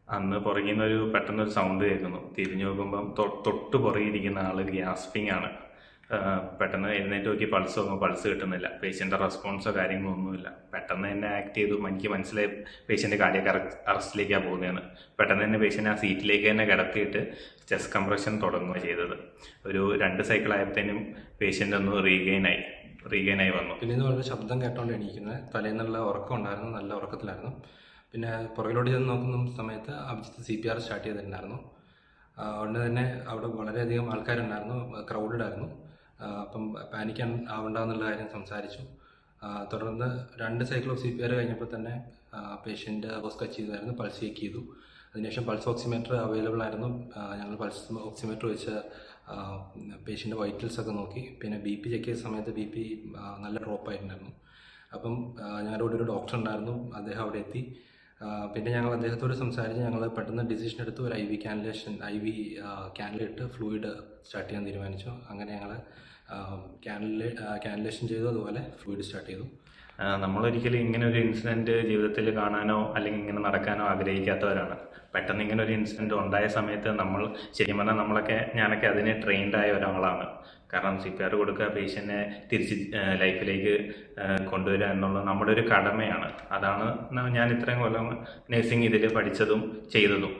അന്ന് പുറകിന്നൊരു പെട്ടെന്നൊരു സൗണ്ട് കേൾക്കുന്നു. തിരിഞ്ഞു നോക്കുമ്പം തൊട്ട് പുറകിരിക്കുന്ന ആള് ഗ്യാസ്പിംഗ് ആണ്. പെട്ടെന്ന് എഴുന്നേറ്റ് നോക്കി പൾസ് നോക്കുമ്പോൾ പൾസ് കിട്ടുന്നില്ല. പേഷ്യൻ്റെ റെസ്പോൺസോ കാര്യങ്ങളോ ഒന്നുമില്ല. പെട്ടെന്ന് തന്നെ ആക്ട് ചെയ്തു. എനിക്ക് മനസ്സിലായി പേഷ്യൻ്റ് കാർഡിയാക് അറസ്റ്റിലേക്കാണ് പോകുന്നതെന്ന്. പെട്ടെന്ന് തന്നെ പേഷ്യൻ്റ് ആ സീറ്റിലേക്ക് തന്നെ കിടത്തിയിട്ട് ചെസ്റ്റ് കംപ്രഷൻ തുടങ്ങുക ചെയ്തത്. ഒരു 2 സൈക്കിൾ ആയപ്പോഴത്തേനും പേഷ്യൻ്റ് ഒന്ന് റീഗെയിൻ ആയി വന്നു. പിന്നെ ഇത് വളരെ ശബ്ദം കേട്ടോണ്ട് എണീക്കുന്നത്. തലേന്നുള്ള ഉറക്കം ഉണ്ടായിരുന്നു, നല്ല ഉറക്കത്തിലായിരുന്നു. പിന്നെ പുറകിലോട്ട് ചെന്ന് നോക്കുന്ന സമയത്ത് അഭിജിത്ത് CPR സ്റ്റാർട്ട് ചെയ്തിട്ടുണ്ടായിരുന്നു. ഉടനെ തന്നെ അവിടെ വളരെയധികം ആൾക്കാരുണ്ടായിരുന്നു, ക്രൗഡഡ് ആയിരുന്നു. അപ്പം പാനിക് ആവണ്ടെന്നുള്ള കാര്യം സംസാരിച്ചു. തുടർന്ന് 2 സൈക്കിൾ ഓഫ് CPR കഴിഞ്ഞപ്പോൾ തന്നെ പേഷ്യൻ്റ് ഹോസ് ടച്ച് ചെയ്തായിരുന്നു, പൾസ് ചെക്ക് ചെയ്തു. അതിനുശേഷം പൾസ് ഓക്സിമീറ്റർ അവൈലബിൾ ആയിരുന്നു. ഞങ്ങൾ പൾസ് ഓക്സിമീറ്റർ വെച്ച് പേഷ്യൻ്റെ വൈറ്റൽസ് ഒക്കെ നോക്കി. പിന്നെ BP ചെക്ക് ചെയ്ത സമയത്ത് BP നല്ല ഡ്രോപ്പ് ആയിട്ടുണ്ടായിരുന്നു. അപ്പം ഞങ്ങളുടെ കൂടെ ഒരു ഡോക്ടർ ഉണ്ടായിരുന്നു, അദ്ദേഹം അവിടെ എത്തി. പിന്നെ ഞങ്ങൾ അദ്ദേഹത്തോട് സംസാരിച്ച് ഞങ്ങൾ പെട്ടെന്ന് ഡിസിഷൻ എടുത്തു. ഒരു IV ക്യാനിലിട്ട് ഫ്ലൂയിഡ് സ്റ്റാർട്ട് ചെയ്യാൻ തീരുമാനിച്ചു. അങ്ങനെ ഞങ്ങൾ ക്യാനിലേഷൻ ചെയ്തു, അതുപോലെ ഫ്ലൂയിഡ് സ്റ്റാർട്ട് ചെയ്തു. നമ്മളൊരിക്കലും ഇങ്ങനെ ഒരു ഇൻസിഡൻറ്റ് ജീവിതത്തിൽ കാണാനോ അല്ലെങ്കിൽ ഇങ്ങനെ നടക്കാനോ ആഗ്രഹിക്കാത്തവരാണ്. പെട്ടെന്ന് ഇങ്ങനെ ഒരു ഇൻസിഡൻറ്റ് ഉണ്ടായ സമയത്ത് ശരിക്കും പറഞ്ഞാൽ ഞാനൊക്കെ അതിന് ട്രെയിൻഡ് ആയ ഒരാളാണ്. കാരണം CPR കൊടുക്കുക, പേഷ്യൻറ്റിനെ തിരിച്ച് ലൈഫിലേക്ക് കൊണ്ടുവരിക എന്നുള്ളത് നമ്മുടെ ഒരു കടമയാണ്. അതാണ് ഞാൻ ഇത്രയും കൊല്ലം നഴ്സിംഗ് ഇതിൽ പഠിച്ചതും ചെയ്തതും.